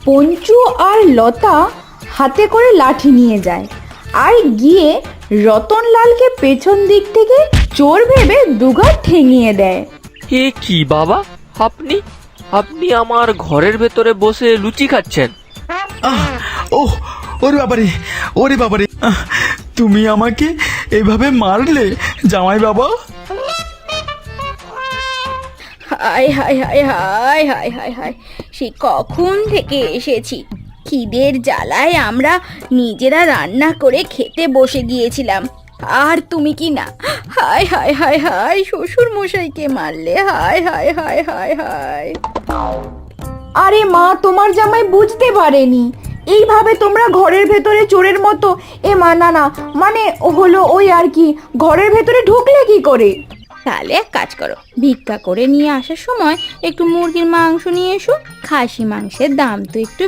পঞ্চু আর লতা হাতে করে লাঠি নিয়ে যায় আর গিয়ে রতনলালকে পেছন দিক থেকে চোর ভেবে দুঘাত ঠেঙিয়ে দেয়। এ কি বাবা, আপনি আপনি আমার ঘরের ভেতরে বসে লুচি খাচ্ছেন? ওহ, ওরে বাবারে, তুমি আমাকে এভাবে মারলে জামাই বাবা? হায় হায় হায় হায় হায় হায় হায়, সে কখন থেকে এসেছি, খিদের জ্বালায় আমরা নিজেরা রান্না করে খেতে বসে গিয়েছিলাম, আর তুমি কি না হায় হায় হায় হায় শ্বশুর মশাইকে মারলে, হায় হায় হায় হায় হায়। আরে মা, তোমার জামাই বুঝতে পারেনি, এইভাবে তোমরা ঘরের ভেতরে চোরের মতো, এ মা না না, মানে হলো ওই আর কি, ঘরের ভেতরে ঢুকলে কি করে? তাহলে এক কাজ করো, ভিক্ষা করে নিয়ে আসার সময় একটু মুরগির মাংস নিয়ে এসো, খাসি মাংসের দাম তো একটু